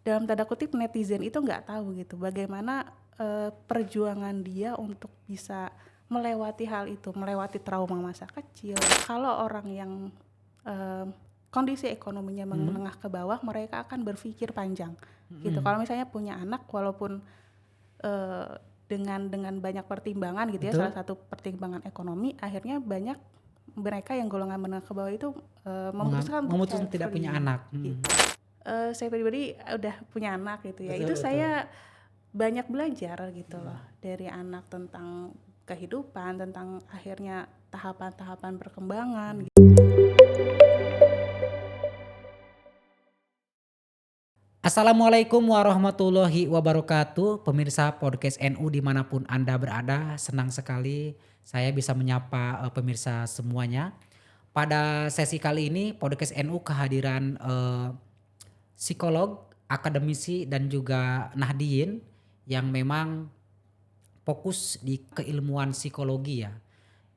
dalam tanda kutip netizen itu nggak tahu gitu bagaimana perjuangan dia untuk bisa melewati hal itu, melewati trauma masa kecil. Kalau orang yang kondisi ekonominya menengah ke bawah, mereka akan berpikir panjang gitu. Kalau misalnya punya anak, walaupun dengan banyak pertimbangan gitu ya, Betul. salah satu pertimbangan ekonomi, akhirnya banyak mereka yang golongan menengah ke bawah itu memutuskan untuk Memutuskan child tidak punya free anak. gitu. Saya pribadi udah punya anak gitu ya, itu Betul. saya banyak belajar gitu loh dari anak tentang kehidupan, tentang akhirnya tahapan-tahapan perkembangan. Assalamualaikum warahmatullahi wabarakatuh. Pemirsa podcast NU dimanapun Anda berada, senang sekali saya bisa menyapa pemirsa semuanya. Pada sesi kali ini podcast NU kehadiran psikolog, akademisi dan juga Nahdiyin yang memang fokus di keilmuan psikologi ya.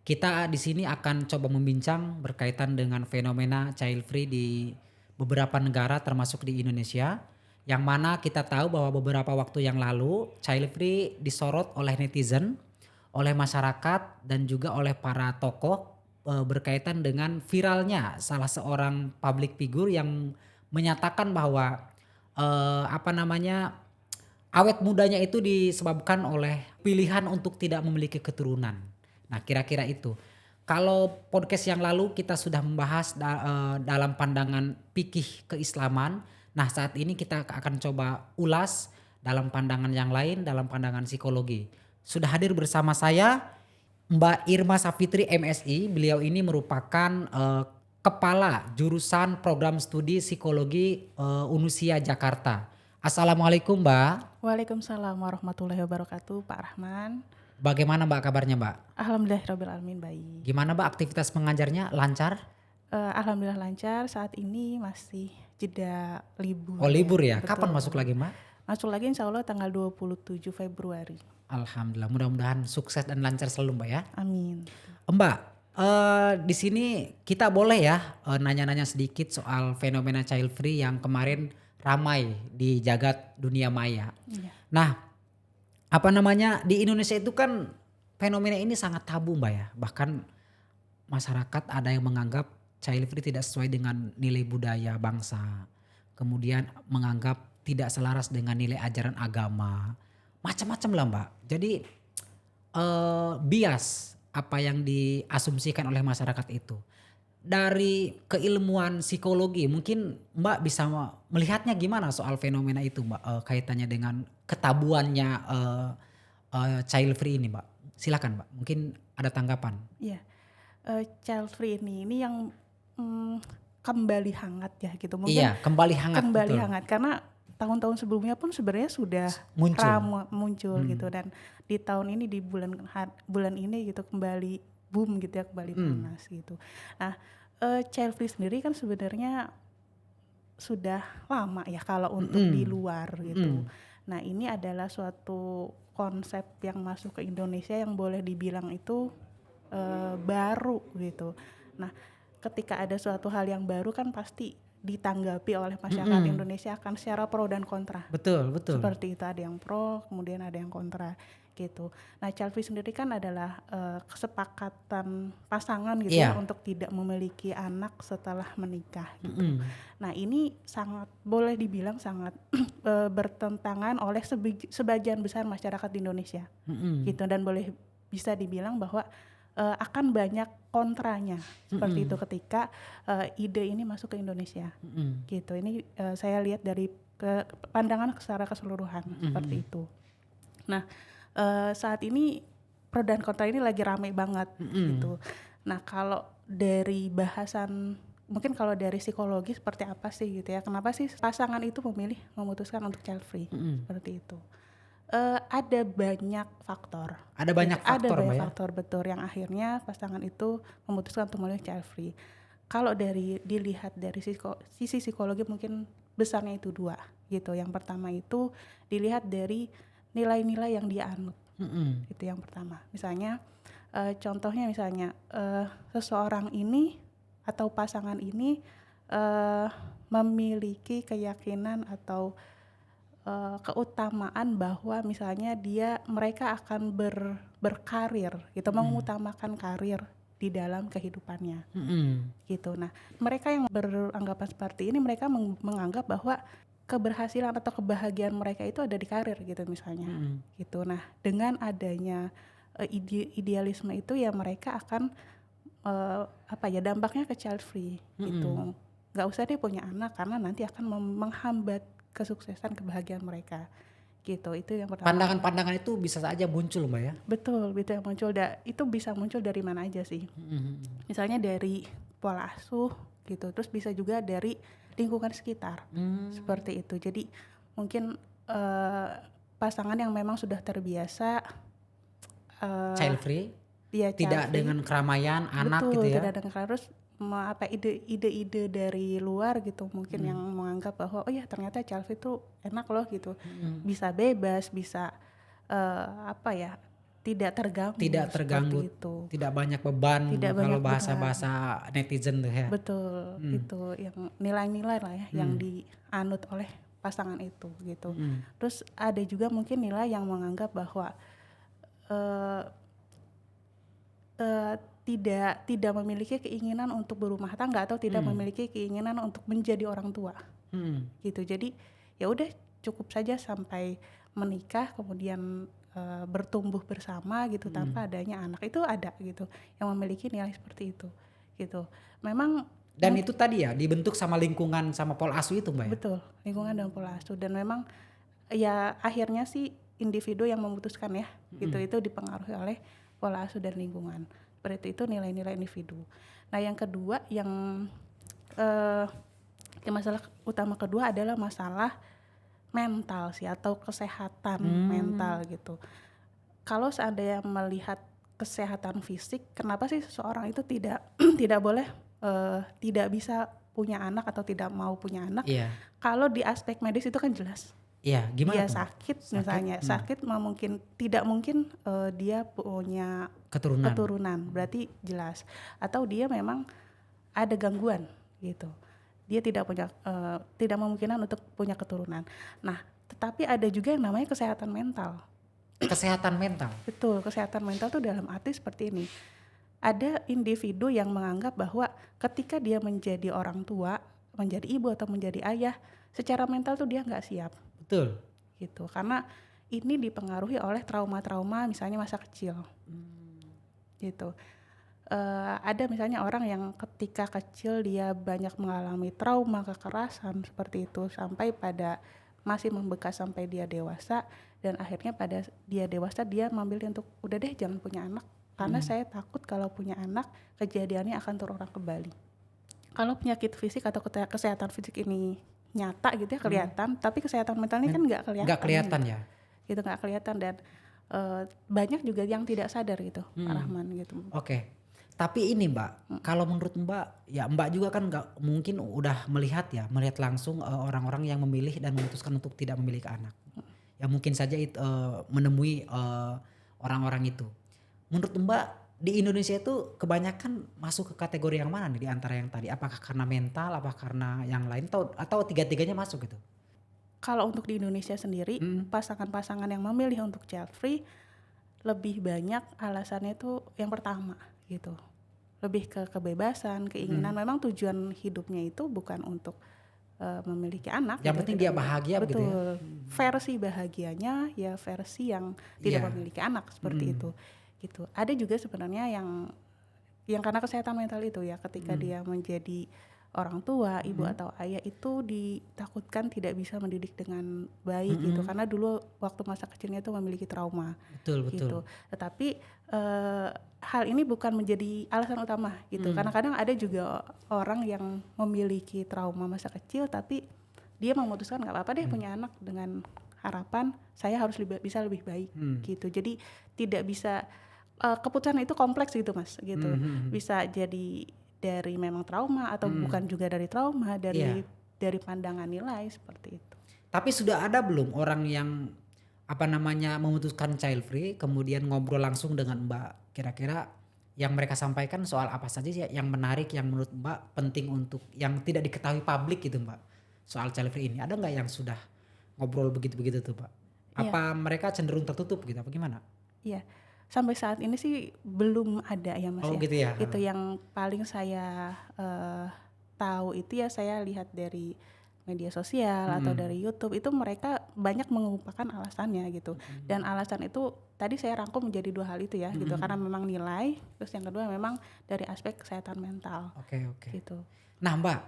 Kita di sini akan coba membincang berkaitan dengan fenomena child free di beberapa negara termasuk di Indonesia. Yang mana kita tahu bahwa beberapa waktu yang lalu child free disorot oleh netizen, oleh masyarakat dan juga oleh para tokoh berkaitan dengan viralnya salah seorang public figure yang menyatakan bahwa awet mudanya itu disebabkan oleh pilihan untuk tidak memiliki keturunan. Nah, kira-kira itu. Kalau podcast yang lalu kita sudah membahas dalam pandangan fikih keislaman. Nah, saat ini kita akan coba ulas dalam pandangan yang lain, dalam pandangan psikologi. Sudah hadir bersama saya Mbak Irma Safitri MSI. Beliau ini merupakan kepala jurusan program studi psikologi Unusia Jakarta. Assalamualaikum Mbak. Waalaikumsalam warahmatullahi wabarakatuh, Pak Rahman. Bagaimana Mbak kabarnya Mbak? Alhamdulillahirrabbilalamin, baik. Gimana Mbak aktivitas mengajarnya lancar? Alhamdulillah lancar, saat ini masih jeda libur Oh libur ya? betul. Kapan masuk lagi Mbak? Masuk lagi insya Allah tanggal 27 Februari. Alhamdulillah, mudah-mudahan sukses dan lancar selalu Mbak ya. Amin. Mbak, di sini kita boleh ya nanya-nanya sedikit soal fenomena child free yang kemarin ramai di jagat dunia maya. Iya. Nah, di Indonesia itu kan fenomena ini sangat tabu Mbak ya. Bahkan masyarakat ada yang menganggap child free tidak sesuai dengan nilai budaya bangsa. Kemudian menganggap tidak selaras dengan nilai ajaran agama. Macam-macam lah Mbak. Jadi bias apa yang diasumsikan oleh masyarakat itu. Dari keilmuan psikologi mungkin Mbak bisa melihatnya gimana soal fenomena itu Mbak, kaitannya dengan ketabuannya child free ini Mbak. Silakan Mbak, mungkin ada tanggapan. Iya. Child free ini yang kembali hangat ya gitu. Mungkin Iya, kembali hangat. kembali Betul. hangat karena tahun-tahun sebelumnya pun sebenarnya sudah muncul gitu, dan di tahun ini di bulan ini gitu kembali boom gitu ya, kembali panas gitu. Nah, child free sendiri kan sebenarnya sudah lama ya kalau untuk di luar gitu. Nah, ini adalah suatu konsep yang masuk ke Indonesia yang boleh dibilang itu baru gitu. Nah, ketika ada suatu hal yang baru kan pasti ditanggapi oleh masyarakat Indonesia akan secara pro dan kontra. Betul. Seperti itu, ada yang pro, kemudian ada yang kontra gitu. Nah, child free sendiri kan adalah kesepakatan pasangan gitu ya untuk tidak memiliki anak setelah menikah gitu. Nah, ini sangat boleh dibilang sangat bertentangan oleh sebagian besar masyarakat di Indonesia gitu, dan bisa dibilang bahwa akan banyak kontranya seperti itu ketika ide ini masuk ke Indonesia gitu. Ini saya lihat dari pandangan secara keseluruhan seperti itu. Nah, saat ini pro dan kontra ini lagi rame banget gitu. Nah, kalau dari bahasan, mungkin kalau dari psikologi seperti apa sih gitu ya, kenapa sih pasangan itu memutuskan untuk child free seperti itu? Ada banyak faktor. Ada banyak faktor betul yang akhirnya pasangan itu memutuskan untuk memilih child free. Kalau dilihat dari sisi psikologi mungkin besarnya itu dua gitu. Yang pertama itu dilihat dari nilai-nilai yang dia anut. Itu yang pertama. Misalnya contohnya seseorang ini atau pasangan ini memiliki keyakinan atau keutamaan bahwa misalnya mereka akan berkarir gitu, mengutamakan karir di dalam kehidupannya gitu. Nah, mereka yang beranggapan seperti ini, mereka menganggap bahwa keberhasilan atau kebahagiaan mereka itu ada di karir gitu misalnya gitu. Nah, dengan adanya idealisme itu ya mereka akan dampaknya ke child free gitu. Nggak usah deh punya anak karena nanti akan menghambat kesuksesan kebahagiaan mereka gitu. Itu yang pertama. Pandangan-pandangan itu bisa saja muncul Mbak ya? Betul, itu yang muncul. Itu bisa muncul dari mana aja sih? Misalnya dari pola asuh gitu, terus bisa juga dari lingkungan sekitar seperti itu. Jadi mungkin pasangan yang memang sudah terbiasa Child free, ya tidak dengan keramaian anak betul, gitu ya? tidak dengan harus ide-ide dari luar gitu mungkin yang menganggap bahwa oh ya ternyata child free itu enak loh gitu, bisa bebas, bisa tidak terganggu seperti itu, tidak banyak beban tidak kalau banyak beban. bahasa netizen tuh ya. Betul, itu yang nilai-nilai lah ya yang dianut oleh pasangan itu gitu. Terus ada juga mungkin nilai yang menganggap bahwa tidak memiliki keinginan untuk berumah tangga atau tidak memiliki keinginan untuk menjadi orang tua gitu. Jadi ya udah cukup saja sampai menikah kemudian bertumbuh bersama gitu tanpa adanya anak. Itu ada gitu yang memiliki nilai seperti itu gitu. Memang Dan itu tadi ya dibentuk sama lingkungan sama pola asuh itu Mbak ya? betul, lingkungan dan pola asuh. Dan memang ya akhirnya sih individu yang memutuskan ya gitu, itu dipengaruhi oleh pola asuh dan lingkungan. Seperti itu nilai-nilai individu. Nah yang kedua yang masalah utama kedua adalah masalah mental sih atau kesehatan mental gitu. Kalau seandainya melihat kesehatan fisik, kenapa sih seseorang itu tidak tidak boleh tidak bisa punya anak atau tidak mau punya anak? Iya. Kalau di aspek medis itu kan jelas. Iya, gimana Dia tuh? sakit misalnya, sakit tidak mungkin dia punya keturunan, berarti jelas. Atau dia memang ada gangguan gitu. Dia tidak memungkinkan untuk punya keturunan. Nah, tetapi ada juga yang namanya kesehatan mental. Kesehatan mental. Betul, kesehatan mental tuh dalam arti seperti ini. Ada individu yang menganggap bahwa ketika dia menjadi orang tua, menjadi ibu atau menjadi ayah, secara mental tuh dia nggak siap. Betul. Gitu, karena ini dipengaruhi oleh trauma-trauma misalnya masa kecil. Gitu. Ada misalnya orang yang ketika kecil dia banyak mengalami trauma kekerasan seperti itu sampai pada masih membekas sampai dia dewasa, dan akhirnya pada dia dewasa dia memilih untuk udah deh jangan punya anak karena saya takut kalau punya anak kejadiannya akan terulang kembali. Kalau penyakit fisik atau kesehatan fisik ini nyata gitu ya kelihatan, tapi kesehatan mentalnya kan nggak kelihatan. Nggak kelihatan gitu. ya. Gitu nggak kelihatan, dan banyak juga yang tidak sadar gitu, Pak Rahman gitu. Oke. Tapi ini Mbak, kalau menurut Mbak, ya Mbak juga kan nggak mungkin udah melihat langsung orang-orang yang memilih dan memutuskan untuk tidak memiliki anak. Ya mungkin saja menemui orang-orang itu. Menurut Mbak di Indonesia itu kebanyakan masuk ke kategori yang mana nih di antara yang tadi? Apakah karena mental, apakah karena yang lain, atau tiga-tiganya masuk gitu? Kalau untuk di Indonesia sendiri, pasangan-pasangan yang memilih untuk child free lebih banyak alasannya itu yang pertama gitu. Lebih ke kebebasan, keinginan. Memang tujuan hidupnya itu bukan untuk memiliki anak. Yang gitu, penting dia bahagia betul. begitu ya. Versi bahagianya ya versi yang tidak memiliki anak seperti itu. Gitu. Ada juga sebenarnya yang karena kesehatan mental itu ya, ketika dia menjadi orang tua, ibu atau ayah itu ditakutkan tidak bisa mendidik dengan baik gitu, karena dulu waktu masa kecilnya itu memiliki trauma. Betul. Gitu. Tetapi hal ini bukan menjadi alasan utama gitu. Karena kadang ada juga orang yang memiliki trauma masa kecil tapi dia memutuskan nggak apa-apa deh punya anak dengan harapan saya harus bisa lebih baik gitu. Jadi tidak bisa keputusan itu kompleks gitu Mas gitu. Bisa jadi dari memang trauma atau bukan juga dari trauma, dari pandangan nilai seperti itu. Tapi sudah ada belum orang yang memutuskan child free kemudian ngobrol langsung dengan Mbak, kira-kira yang mereka sampaikan soal apa saja sih yang menarik, yang menurut Mbak penting untuk yang tidak diketahui publik gitu Mbak soal child free ini? Ada nggak yang sudah ngobrol begitu-begitu tuh Mbak? Iya, Apa mereka cenderung tertutup gitu apa gimana? iya. Sampai saat ini sih belum ada ya Mas Oh ya. gitu ya? Itu yang paling saya tahu itu ya saya lihat dari media sosial atau Mhm, dari YouTube itu mereka banyak mengemukakan alasannya gitu. Dan mhm, alasan itu tadi saya rangkum menjadi dua hal itu ya mhm gitu. Karena mhm. memang nilai, terus yang kedua memang dari aspek kesehatan mental Oke oke. gitu. Nah Mbak,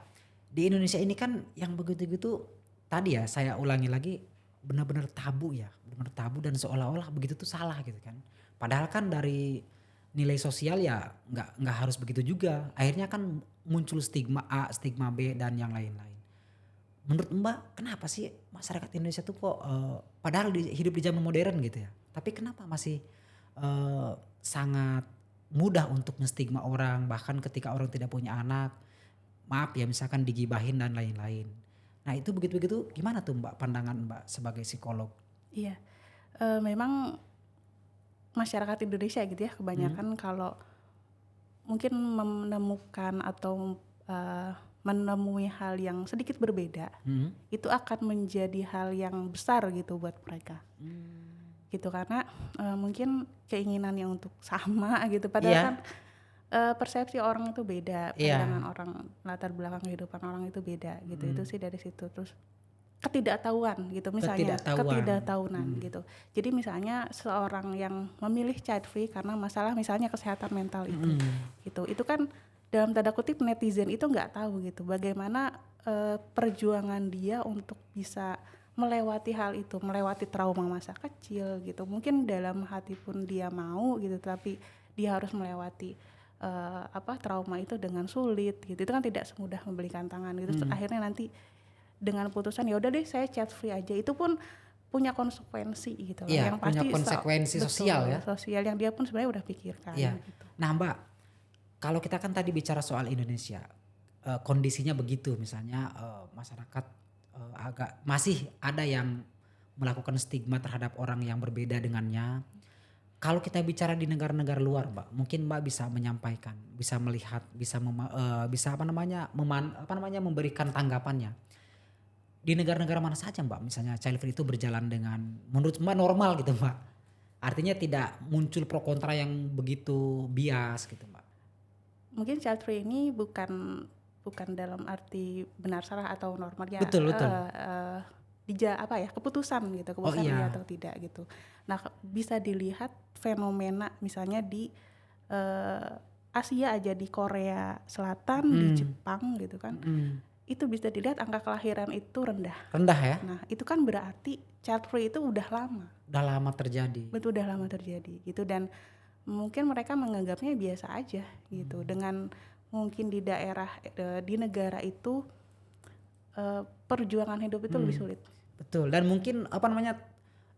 di Indonesia ini kan yang begitu-gitu tadi ya saya ulangi lagi benar-benar tabu ya, benar-benar tabu dan seolah-olah begitu tuh salah gitu kan. Padahal kan dari nilai sosial ya nggak harus begitu juga. Akhirnya kan muncul stigma A, stigma B dan yang lain-lain. Menurut Mbak kenapa sih masyarakat Indonesia tuh kok padahal hidup di zaman modern gitu ya, tapi kenapa masih sangat mudah untuk menstigma orang bahkan ketika orang tidak punya anak, maaf ya misalkan digibahin dan lain-lain. Nah itu begitu-begitu gimana tuh Mbak pandangan Mbak sebagai psikolog? Iya, memang masyarakat Indonesia gitu ya Mhm, kebanyakan kalau mungkin menemukan atau menemui hal yang sedikit berbeda, mhm, itu akan menjadi hal yang besar gitu buat mereka. mmm, Gitu karena mungkin keinginannya untuk sama gitu padahal kan iya persepsi orang itu beda, pandangan iya, orang, latar belakang kehidupan orang itu beda gitu. Itu mhm, sih dari situ. Terus ketidaktahuan gitu misalnya, ketidaktahuan, ketidaktahuan mhm, gitu. Jadi misalnya seorang yang memilih child free karena masalah misalnya kesehatan mental itu mhm, gitu. Itu kan dalam tanda kutip netizen itu nggak tahu gitu bagaimana perjuangan dia untuk bisa melewati hal itu, melewati trauma masa kecil gitu. Mungkin dalam hati pun dia mau gitu, tapi dia harus melewati trauma itu dengan sulit gitu. Itu kan tidak semudah membelikan tangan gitu. Terus mhm, akhirnya nanti dengan putusan ya udah deh saya chat free aja. Itu pun punya konsekuensi gitu loh. iya Yang punya pasti konsekuensi sosial betul ya, sosial yang dia pun sebenarnya udah pikirkan iya. gitu. Nah Mbak, kalau kita kan tadi bicara soal Indonesia, kondisinya begitu misalnya, masyarakat, agak masih ada yang melakukan stigma terhadap orang yang berbeda dengannya. Kalau kita bicara di negara-negara luar Mbak, mungkin Mbak bisa menyampaikan, bisa melihat, bisa apa namanya, memberikan tanggapannya. Di negara-negara mana saja Mbak misalnya child free itu berjalan dengan menurut Mbak normal gitu Mbak? Artinya tidak muncul pro kontra yang begitu bias gitu Mbak? Mungkin child free ini bukan bukan dalam arti benar salah atau normal ya Betul betul. apa ya keputusan gitu, Oh keputusan iya iya. atau tidak gitu. Nah, bisa dilihat fenomena misalnya di eh, Asia aja di Korea Selatan, di Mhm, Jepang gitu kan. mhm. Itu bisa dilihat angka kelahiran itu rendah. Rendah ya? Nah, itu kan berarti child free itu udah lama. Udah lama terjadi. Betul udah lama terjadi gitu dan mungkin mereka menganggapnya biasa aja gitu Mmm, dengan mungkin di daerah di negara itu perjuangan hidup itu lebih mhm. sulit. Betul dan mungkin apa namanya,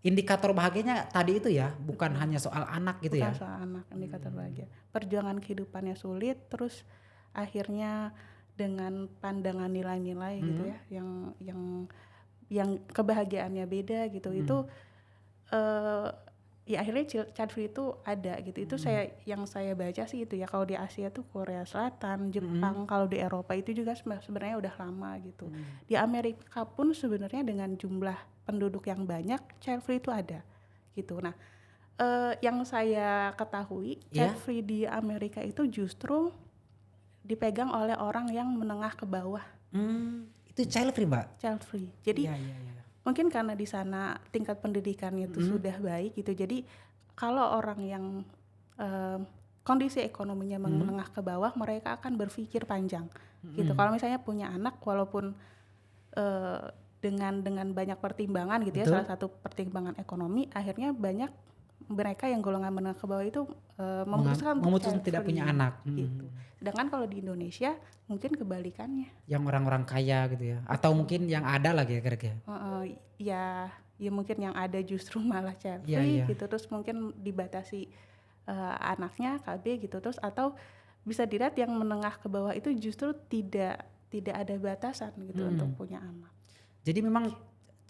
indikator bahagianya tadi itu ya, bukan Betul. hanya soal anak gitu Bukan ya? soal anak indikator Mmm, bahagia. Perjuangan kehidupannya sulit terus akhirnya dengan pandangan nilai-nilai gitu mhm, ya yang kebahagiaannya beda gitu. Itu mhm, eh ya akhirnya child free itu ada gitu. Itu mhm, saya baca sih itu ya kalau di Asia tuh Korea Selatan, mhm, Jepang, kalau di Eropa itu juga sebenarnya udah lama gitu. mhm. Di Amerika pun sebenarnya dengan jumlah penduduk yang banyak child free itu ada gitu. Nah, yang saya ketahui child Iya? free di Amerika itu justru dipegang oleh orang yang menengah ke bawah, Itu child free Mbak? child free. Jadi Iya iya iya. mungkin karena di sana tingkat pendidikannya itu Mhm, sudah baik gitu. Jadi kalau orang yang eh, kondisi ekonominya mhm, menengah ke bawah, mereka akan berpikir panjang gitu. mhm. Kalau misalnya punya anak, walaupun eh, dengan banyak pertimbangan gitu ya, salah Betul. satu pertimbangan ekonomi, akhirnya banyak mereka yang golongan menengah ke bawah itu memutuskan untuk Memutuskan child tidak punya free anak, gitu. Sedangkan kalau di Indonesia mungkin kebalikannya. yang orang-orang kaya gitu ya, atau Betul. mungkin yang ada lagi ya kira-kira? Ya, ya mungkin yang ada justru malah child Iya free iya, gitu, terus mungkin dibatasi anaknya KB gitu, terus atau bisa dilihat yang menengah ke bawah itu justru tidak tidak ada batasan gitu untuk mhm. punya anak. Jadi memang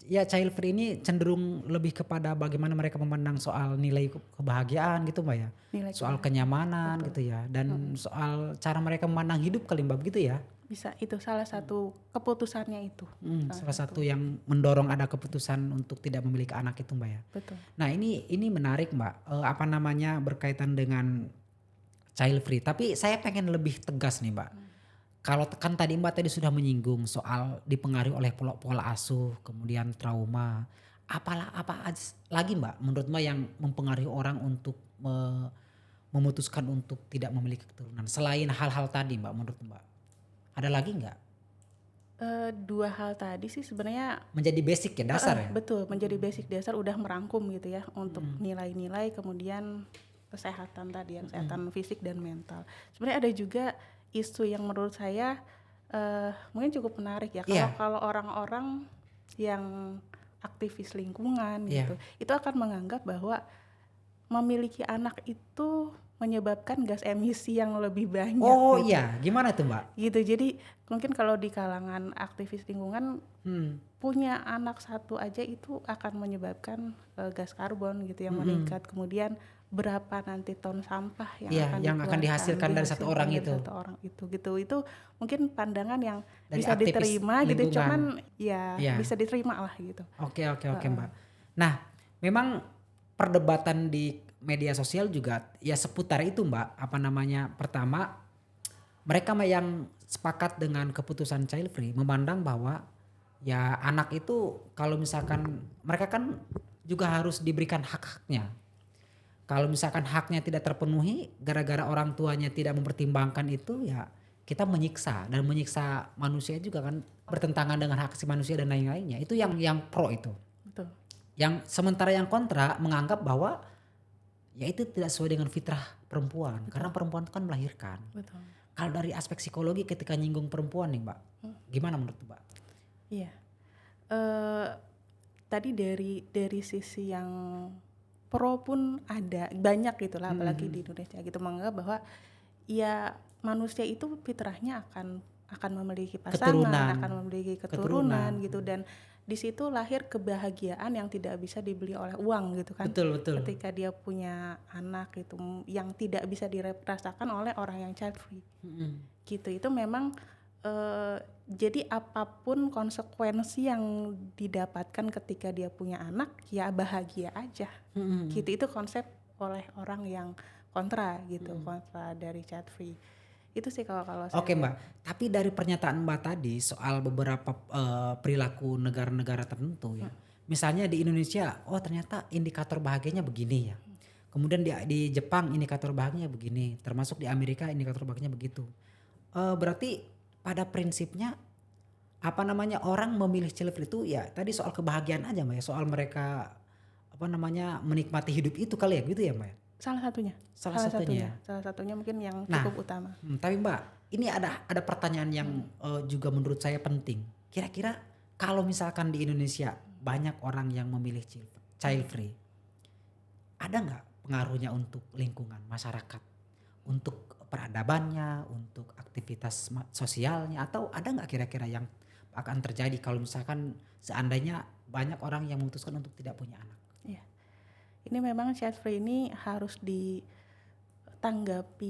ya child free ini cenderung lebih kepada bagaimana mereka memandang soal nilai kebahagiaan gitu Mbak ya? Nilai Soal kebahagiaan, kenyamanan betul. gitu ya, dan Mm-mm. soal cara mereka memandang hidup kali Mbak begitu ya? Bisa, itu salah satu keputusannya itu. Salah satu yang mendorong ada keputusan untuk tidak memiliki anak itu Mbak ya. Betul. Nah ini menarik Mbak, apa namanya berkaitan dengan child free. Tapi saya pengen lebih tegas nih Mbak. Kalau kan tadi Mbak tadi sudah menyinggung soal dipengaruhi oleh pola, pola asuh, kemudian trauma. Lagi Mbak menurut Mbak yang mempengaruhi orang untuk memutuskan untuk tidak memiliki keturunan selain hal-hal tadi Mbak menurut Mbak? Ada lagi nggak? Dua hal tadi sih sebenarnya Menjadi basic ya dasar ya? betul, menjadi basic dasar udah merangkum gitu ya untuk nilai-nilai, kemudian kesehatan tadi, kesehatan fisik dan mental. Sebenarnya ada juga isu yang menurut saya mungkin cukup menarik ya, Iya. kalau orang-orang yang aktivis lingkungan Iya. gitu, itu akan menganggap bahwa memiliki anak itu menyebabkan gas emisi yang lebih banyak Oh gitu. iya, gimana tuh Mbak? Gitu, jadi mungkin kalau di kalangan aktivis lingkungan Hmm. punya anak satu aja itu akan menyebabkan gas karbon gitu yang meningkat. Kemudian berapa nanti ton sampah yang Iya, akan yang akan dihasilkan dari satu orang dari itu. satu orang itu gitu. Itu mungkin pandangan yang Dari bisa aktivis diterima gitu, lingkungan. cuman ya Iya. bisa diterima lah gitu. Oke Mbak. Nah memang perdebatan di media sosial juga ya seputar itu Mbak. Apa namanya, pertama mereka yang sepakat dengan keputusan child free memandang bahwa ya anak itu kalau misalkan mereka kan juga harus diberikan hak-haknya. Kalau misalkan haknya tidak terpenuhi gara-gara orang tuanya tidak mempertimbangkan itu ya kita menyiksa, dan menyiksa manusia juga kan bertentangan dengan hak asasi manusia dan lain-lainnya. Itu yang pro itu. Betul. Yang sementara yang kontra menganggap bahwa ya itu tidak sesuai dengan fitrah perempuan. Karena perempuan itu kan melahirkan. Betul. Kalau dari aspek psikologi ketika nyinggung perempuan nih Mbak, gimana menurut Mbak? Iya. Tadi dari sisi yang pro pun ada banyak gitulah, apalagi di Indonesia gitu, menganggap bahwa ya manusia itu fitrahnya akan memiliki pasangan, akan memiliki keturunan gitu, dan di situ lahir kebahagiaan yang tidak bisa dibeli oleh uang gitu kan. Betul. Ketika dia punya anak itu yang tidak bisa dirasakan oleh orang yang child free. Gitu. Itu memang jadi apapun konsekuensi yang didapatkan ketika dia punya anak ya bahagia aja. Gitu. Itu konsep oleh orang yang kontra gitu, kontra dari child free. Itu sih kalau saya. Oke Mbak, tapi dari pernyataan Mbak tadi soal beberapa perilaku negara-negara tertentu ya. Misalnya di Indonesia, oh ternyata indikator bahagianya begini ya. Kemudian di Jepang indikator bahagianya begini, termasuk di Amerika indikator bahagianya begitu. Berarti pada prinsipnya apa namanya orang memilih child free itu ya tadi soal kebahagiaan aja Mbak ya, soal mereka apa namanya menikmati hidup itu kali ya gitu ya Mbak ya? Salah satunya. Salah satunya mungkin yang cukup utama. Tapi Mbak, ini ada pertanyaan yang juga menurut saya penting. Kira-kira kalau misalkan di Indonesia banyak orang yang memilih child free, ada nggak pengaruhnya untuk lingkungan masyarakat, untuk peradabannya, untuk aktivitas sosialnya, atau ada nggak kira-kira yang akan terjadi kalau misalkan seandainya banyak orang yang memutuskan untuk tidak punya anak? Iya. Ini memang child free ini harus ditanggapi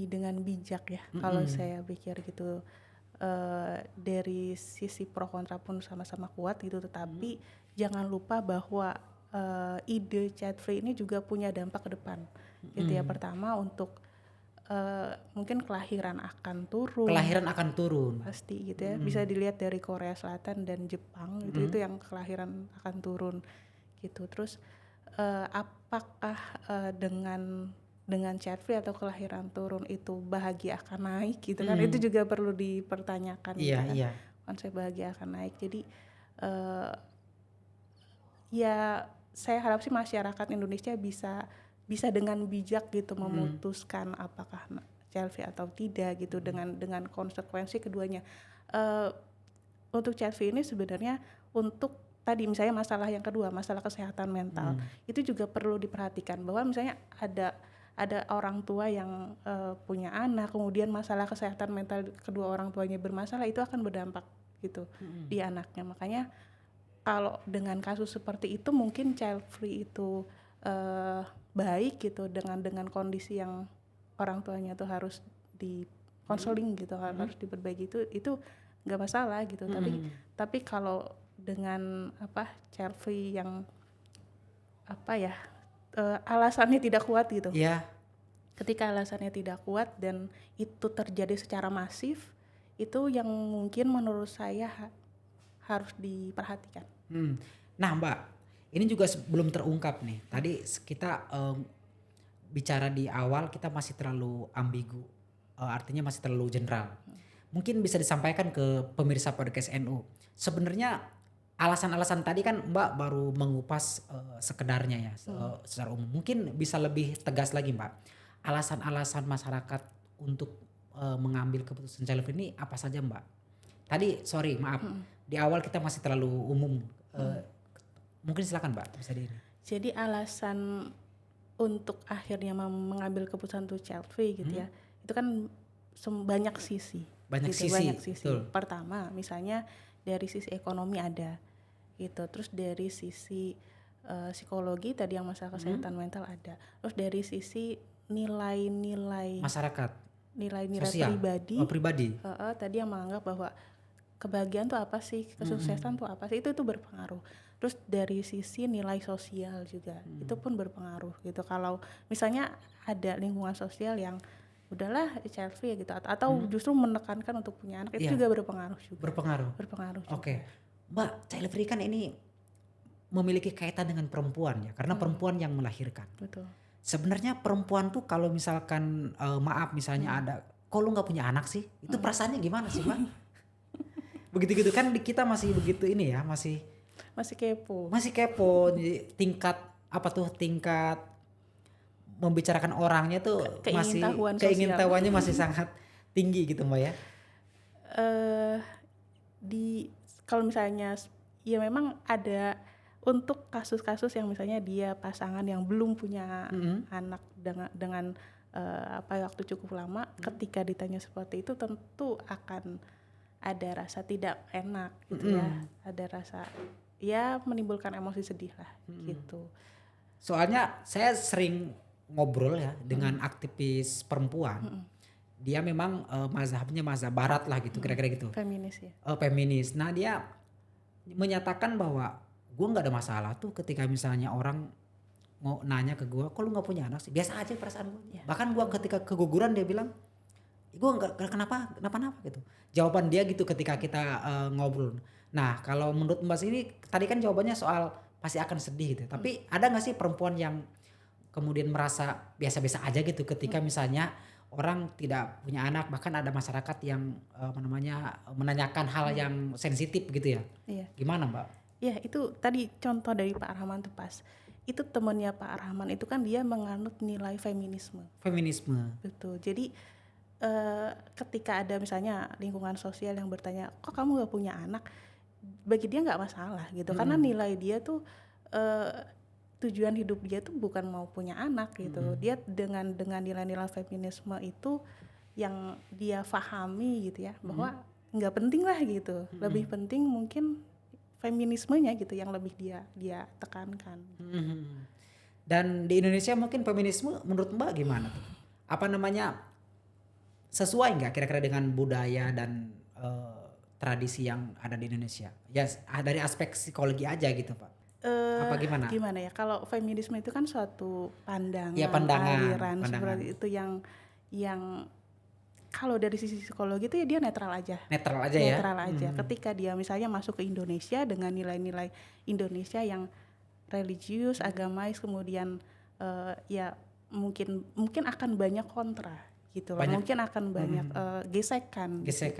dengan bijak ya. Kalau saya pikir gitu, dari sisi pro kontra pun sama-sama kuat gitu, tetapi jangan lupa bahwa ide child free ini juga punya dampak ke depan. Gitu ya. Pertama untuk mungkin kelahiran akan turun. Pasti gitu ya. Bisa dilihat dari Korea Selatan dan Jepang itu yang kelahiran akan turun gitu. Terus apakah dengan child free atau kelahiran turun itu bahagia akan naik gitu kan, itu juga perlu dipertanyakan. Iya. Konsep bahagia akan naik. Jadi ya saya harap sih masyarakat Indonesia bisa dengan bijak gitu memutuskan apakah child free atau tidak gitu, dengan konsekuensi keduanya. Untuk child free ini sebenarnya untuk tadi misalnya masalah yang kedua, masalah kesehatan mental, itu juga perlu diperhatikan bahwa misalnya ada orang tua yang punya anak, kemudian masalah kesehatan mental kedua orang tuanya bermasalah, itu akan berdampak gitu di anaknya. Makanya kalau dengan kasus seperti itu mungkin child free itu baik gitu, dengan kondisi yang orang tuanya tuh harus di konseling gitu, harus diperbaiki, itu nggak masalah gitu. Tapi kalau dengan child free yang alasannya tidak kuat gitu. Iya. Ketika alasannya tidak kuat dan itu terjadi secara masif, itu yang mungkin menurut saya harus diperhatikan. Nah Mbak, ini juga belum terungkap nih. Tadi kita bicara di awal kita masih terlalu ambigu, artinya masih terlalu general. Mungkin bisa disampaikan ke pemirsa podcast NU. Sebenarnya alasan-alasan tadi kan Mbak baru mengupas sekedarnya ya, secara umum. Mungkin bisa lebih tegas lagi Mbak. Alasan-alasan masyarakat untuk mengambil keputusan child free ini apa saja Mbak? Tadi maaf, di awal kita masih terlalu umum. Mungkin silakan Mbak, bisa di ini. Jadi alasan untuk akhirnya mengambil keputusan untuk child free gitu ya, itu kan banyak sisi. Banyak gitu, sisi. Banyak sisi. Betul. Pertama, misalnya dari sisi ekonomi ada, gitu. Terus dari sisi psikologi tadi yang masalah kesehatan mental ada. Terus dari sisi nilai-nilai Masyarakat. Nilai-nilai Sosial. pribadi. Pribadi. Tadi yang menganggap bahwa kebahagiaan tuh apa sih, kesuksesan tuh apa sih, itu berpengaruh. Terus dari sisi nilai sosial juga, itu pun berpengaruh gitu. Kalau misalnya ada lingkungan sosial yang udahlah child free gitu, atau justru menekankan untuk punya anak, itu juga berpengaruh juga. Berpengaruh juga. Oke. Mbak, child free kan ini memiliki kaitan dengan perempuan ya, karena perempuan yang melahirkan. Betul. Sebenarnya perempuan tuh kalau misalkan maaf misalnya ada, kok lu nggak punya anak sih? Itu perasaannya gimana sih Mbak? Begitu-gitu kan kita masih begitu ini ya, masih kepo. Jadi tingkat membicarakan orangnya tuh masih keingintahuannya masih sangat tinggi gitu Mbak ya. Kalau misalnya ya memang ada untuk kasus-kasus yang misalnya dia pasangan yang belum punya anak dengan waktu cukup lama, ketika ditanya seperti itu tentu akan ada rasa tidak enak gitu ya, ada rasa ya menimbulkan emosi sedih lah gitu. Soalnya saya sering ngobrol ya dengan aktivis perempuan, dia memang mazhabnya mazhab barat lah gitu, kira-kira gitu. Feminis ya. Feminis. Nah dia menyatakan bahwa gue nggak ada masalah tuh ketika misalnya orang mau nanya ke gue, kok lu nggak punya anak sih? Biasa aja perasaan gue. Bahkan gue ketika keguguran dia bilang, gue nggak kenapa gitu. Jawaban dia gitu ketika kita ngobrol. Nah kalau menurut Mbak ini tadi kan jawabannya soal pasti akan sedih gitu. Tapi ada nggak sih perempuan yang kemudian merasa biasa-biasa aja gitu ketika misalnya orang tidak punya anak, bahkan ada masyarakat yang menanyakan hal yang sensitif gitu ya? Iya. Gimana Mbak? Ya itu tadi contoh dari Pak Rahman tuh pas. Itu temannya Pak Rahman itu kan dia menganut nilai feminisme. Betul. Jadi ketika ada misalnya lingkungan sosial yang bertanya, kok kamu gak punya anak? Bagi dia gak masalah gitu. Karena nilai dia tuh tujuan hidup dia tuh bukan mau punya anak gitu. Dia dengan nilai-nilai feminisme itu yang dia pahami gitu ya, bahwa gak penting lah gitu. Lebih penting mungkin feminismenya gitu yang lebih dia tekankan. Dan di Indonesia mungkin feminisme menurut Mbak gimana tuh? Sesuai nggak kira-kira dengan budaya dan tradisi yang ada di Indonesia? Ya dari aspek psikologi aja gitu Pak. Apa gimana? Gimana ya? Kalau feminisme itu kan suatu pandangan, aliran seperti itu yang kalau dari sisi psikologi itu ya dia netral aja. Netral aja. Ketika dia misalnya masuk ke Indonesia dengan nilai-nilai Indonesia yang religius, agamais, kemudian ya mungkin akan banyak kontra gitu loh. Mungkin akan banyak gesekan. Gitu.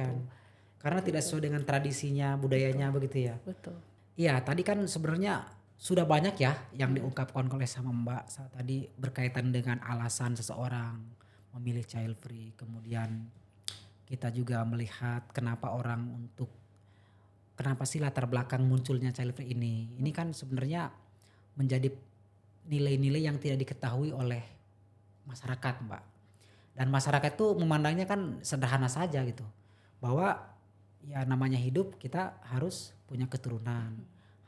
Karena tidak sesuai dengan tradisinya, budayanya. Betul. Begitu ya. Betul. Iya, tadi kan sebenarnya sudah banyak ya yang diungkapkan oleh sama Mbak saat tadi berkaitan dengan alasan seseorang memilih child free, kemudian kita juga melihat kenapa sih latar belakang munculnya child free ini. Ini kan sebenarnya menjadi nilai-nilai yang tidak diketahui oleh masyarakat Mbak. Dan masyarakat itu memandangnya kan sederhana saja gitu. Bahwa ya namanya hidup kita harus punya keturunan,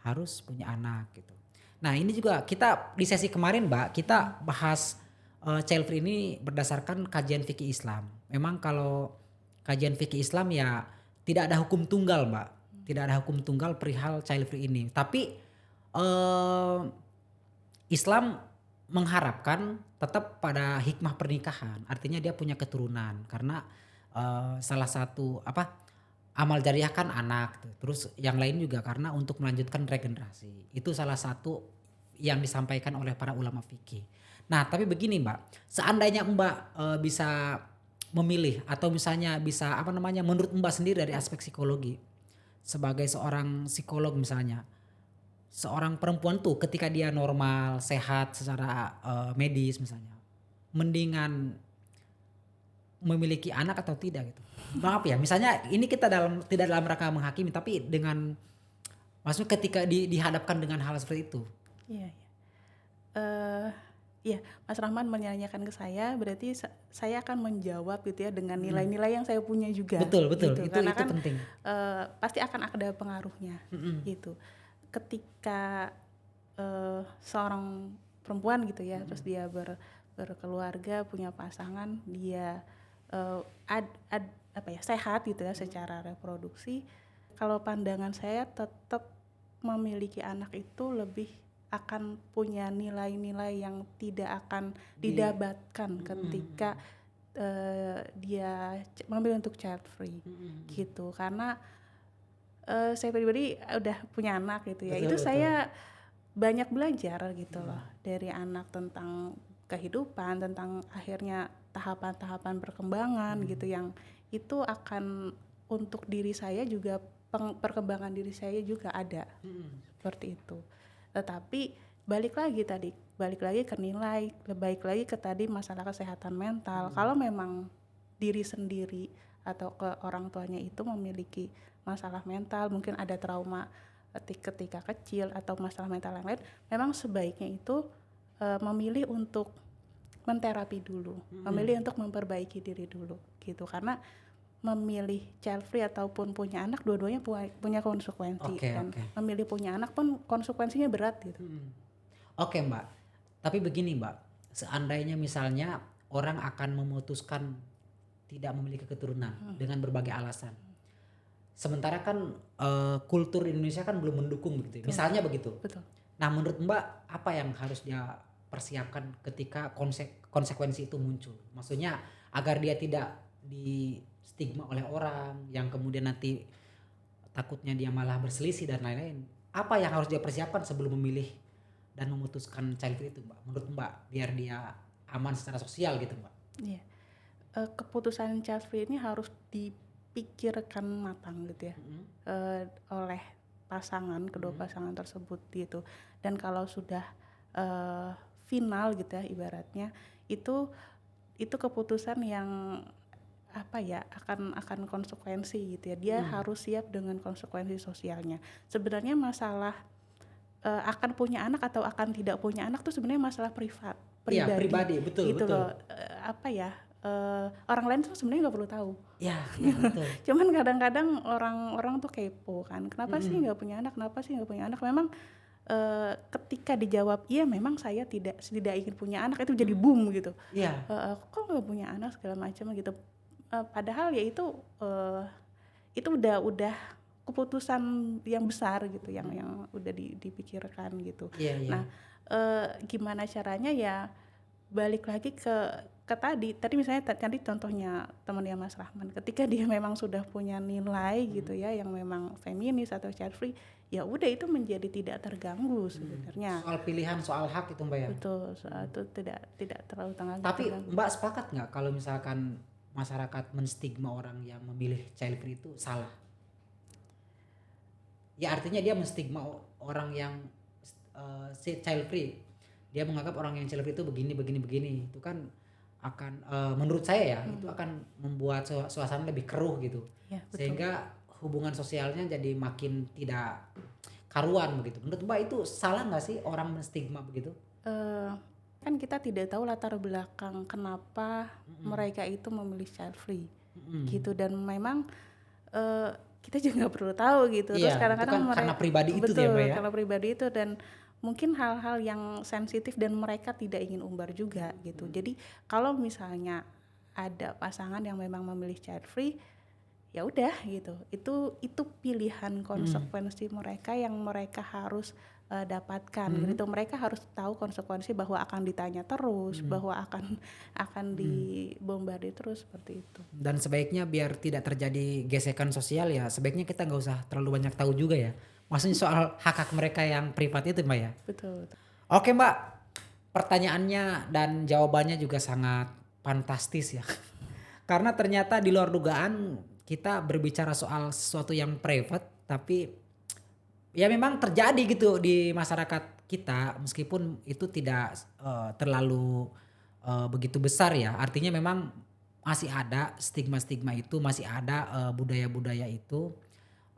harus punya anak gitu. Nah ini juga kita di sesi kemarin Mbak, kita bahas child free ini berdasarkan kajian fikih Islam. Memang kalau kajian fikih Islam ya tidak ada hukum tunggal, Mbak. Tidak ada hukum tunggal perihal child free ini. Tapi Islam mengharapkan tetap pada hikmah pernikahan. Artinya dia punya keturunan karena salah satu amal jariah kan anak. Terus yang lain juga karena untuk melanjutkan regenerasi. Itu salah satu yang disampaikan oleh para ulama fikih. Nah, tapi begini Mbak, seandainya Mbak bisa memilih atau misalnya bisa menurut Mbak sendiri dari aspek psikologi sebagai seorang psikolog misalnya, seorang perempuan tuh ketika dia normal, sehat secara medis misalnya, mendingan memiliki anak atau tidak gitu. Maaf ya, misalnya ini kita tidak dalam rangka menghakimi, tapi dengan maksudnya ketika dihadapkan dengan hal seperti itu. Iya, iya. Iya, Mas Rahman menyanyikan ke saya, berarti saya akan menjawab gitu ya dengan nilai-nilai yang saya punya juga. Betul, Gitu. Karena itu kan penting. Pasti akan ada pengaruhnya, gitu. Ketika seorang perempuan gitu ya, terus dia berkeluarga, punya pasangan, dia sehat gitu ya secara reproduksi. Kalau pandangan saya tetap memiliki anak itu lebih akan punya nilai-nilai yang tidak akan didapatkan ketika dia memilih untuk child free gitu. Karena saya pribadi udah punya anak gitu ya. Betul, Itu betul. saya banyak belajar gitu loh dari anak tentang kehidupan, tentang akhirnya tahapan-tahapan perkembangan gitu, yang itu akan untuk diri saya juga, perkembangan diri saya juga ada seperti itu. Tetapi balik lagi ke nilai, baik lagi ke tadi masalah kesehatan mental. Kalau memang diri sendiri atau ke orang tuanya itu memiliki masalah mental, mungkin ada trauma ketika kecil atau masalah mental yang lain, memang sebaiknya itu memilih untuk menterapi dulu, memilih untuk memperbaiki diri dulu gitu. Karena memilih child free ataupun punya anak, dua-duanya punya konsekuensi. Dan memilih punya anak pun konsekuensinya berat gitu. Oke Mbak, tapi begini Mbak, seandainya misalnya orang akan memutuskan tidak memiliki keturunan dengan berbagai alasan, sementara kan kultur Indonesia kan belum mendukung begitu, misalnya begitu. Betul. Nah menurut Mbak apa yang harus dia persiapkan ketika konsekuensi itu muncul? Maksudnya agar dia tidak di stigma oleh orang yang kemudian nanti takutnya dia malah berselisih dan lain-lain. Apa yang harus dia persiapkan sebelum memilih dan memutuskan child free itu Mbak? Menurut Mbak biar dia aman secara sosial gitu Mbak. Iya. Keputusan child free ini harus dipikirkan matang gitu ya. Oleh pasangan, kedua pasangan tersebut gitu. Dan kalau sudah final gitu ya ibaratnya, itu keputusan yang akan konsekuensi gitu ya. Dia harus siap dengan konsekuensi sosialnya. Sebenarnya masalah akan punya anak atau akan tidak punya anak tuh sebenarnya masalah pribadi. Iya, pribadi, betul gitu betul. Loh. Orang lain tuh sebenarnya nggak perlu tahu. Ya, betul. Cuman kadang-kadang orang tuh kepo kan. Kenapa sih nggak punya anak? Kenapa sih nggak punya anak? Memang ketika dijawab iya memang saya tidak ingin punya anak, itu jadi boom gitu. Iya. Kok nggak punya anak segala macam gitu. Padahal ya itu udah keputusan yang besar gitu, yang udah dipikirkan gitu. Nah, gimana caranya ya, balik lagi ke tadi misalnya tadi contohnya temannya Mas Rahman, ketika dia memang sudah punya nilai gitu ya yang memang feminis atau child free, ya udah itu menjadi tidak terganggu sebenarnya. Soal pilihan, soal hak itu Mbak ya. Betul, soal itu tidak terlalu terganggu. Tapi Mbak sepakat nggak kalau misalkan masyarakat menstigma orang yang memilih child free itu salah? Ya artinya dia menstigma orang yang child free. Dia menganggap orang yang child free itu begini. Itu kan akan menurut saya ya itu akan membuat suasana lebih keruh gitu. Ya, sehingga hubungan sosialnya jadi makin tidak karuan begitu. Menurut Mbak itu salah nggak sih orang menstigma begitu? Kan kita tidak tahu latar belakang kenapa mereka itu memilih child free gitu, dan memang kita juga nggak perlu tahu gitu. Terus kadang-kadang kan karena pribadi itu ya Mbak ya. Kalau pribadi itu, dan mungkin hal-hal yang sensitif dan mereka tidak ingin umbar juga gitu. Jadi kalau misalnya ada pasangan yang memang memilih child free, ya udah gitu. Itu pilihan konsekuensi mereka yang mereka harus dapatkan gitu. Mereka harus tahu konsekuensi bahwa akan ditanya terus, bahwa akan dibombardir terus seperti itu. Dan sebaiknya biar tidak terjadi gesekan sosial ya, sebaiknya kita nggak usah terlalu banyak tahu juga ya. Maksudnya soal hak-hak mereka yang privat itu Mbak ya. Betul. Oke Mbak, pertanyaannya dan jawabannya juga sangat fantastis ya. Karena ternyata di luar dugaan kita berbicara soal sesuatu yang private tapi ya memang terjadi gitu di masyarakat kita meskipun itu tidak terlalu begitu besar ya. Artinya memang masih ada stigma-stigma itu, masih ada budaya-budaya itu.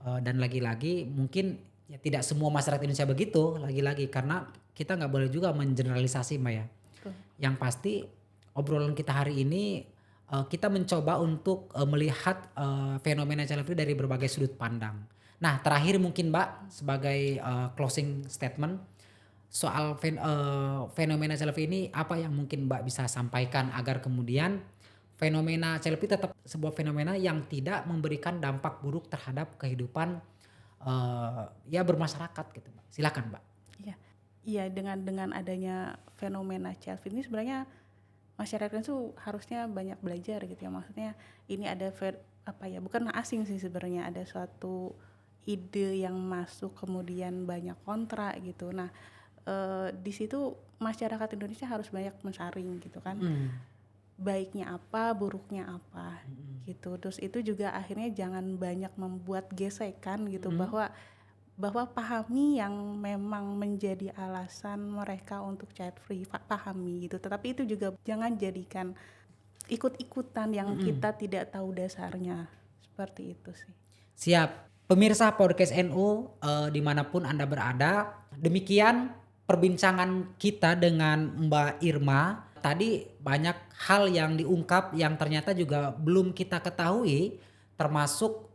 Dan lagi-lagi mungkin ya tidak semua masyarakat Indonesia begitu, lagi-lagi karena kita nggak boleh juga mengeneralisasi Mbak ya. Betul. Yang pasti obrolan kita hari ini kita mencoba untuk melihat fenomena child free dari berbagai sudut pandang. Nah terakhir mungkin Mbak sebagai closing statement soal fenomena child free ini apa yang mungkin Mbak bisa sampaikan agar kemudian fenomena child free tetap sebuah fenomena yang tidak memberikan dampak buruk terhadap kehidupan ya bermasyarakat gitu Mbak. Silakan Mbak. Iya. Iya, dengan adanya fenomena child free ini sebenarnya masyarakat itu harusnya banyak belajar gitu ya. Maksudnya ini ada bukan asing sih sebenarnya, ada suatu ide yang masuk kemudian banyak kontra gitu. Nah, di situ masyarakat Indonesia harus banyak mensaring gitu kan. Baiknya apa, buruknya apa gitu. Terus itu juga akhirnya jangan banyak membuat gesekan gitu, bahwa pahami yang memang menjadi alasan mereka untuk child free, pahami gitu. Tetapi itu juga jangan jadikan ikut-ikutan yang kita tidak tahu dasarnya. Seperti itu sih. Siap. Pemirsa Podcast NU dimanapun Anda berada, demikian perbincangan kita dengan Mbak Irma. Tadi banyak hal yang diungkap yang ternyata juga belum kita ketahui, termasuk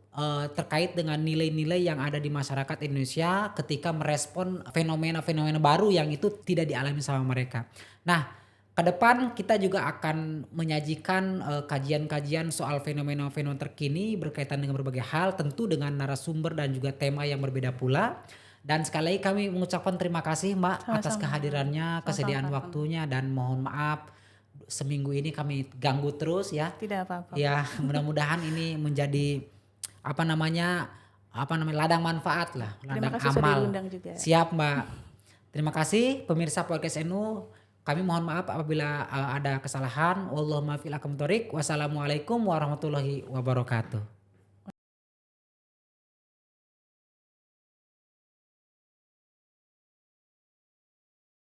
terkait dengan nilai-nilai yang ada di masyarakat Indonesia ketika merespon fenomena-fenomena baru yang itu tidak dialami sama mereka. Nah, ke depan kita juga akan menyajikan kajian-kajian soal fenomena-fenomena terkini berkaitan dengan berbagai hal, tentu dengan narasumber dan juga tema yang berbeda pula. Dan sekali lagi kami mengucapkan terima kasih Mbak atas kehadirannya, kesediaan waktunya, dan mohon maaf seminggu ini kami ganggu terus ya. Tidak apa-apa. Ya, mudah-mudahan ini menjadi ladang manfaat lah, ladang Terima kasih sudah amal. diundang juga. Siap Mbak. Terima kasih pemirsa Podcast NU. Kami mohon maaf apabila ada kesalahan. Wallahul muwaffiq ila aqwamit thoriq. Wassalamualaikum warahmatullahi wabarakatuh.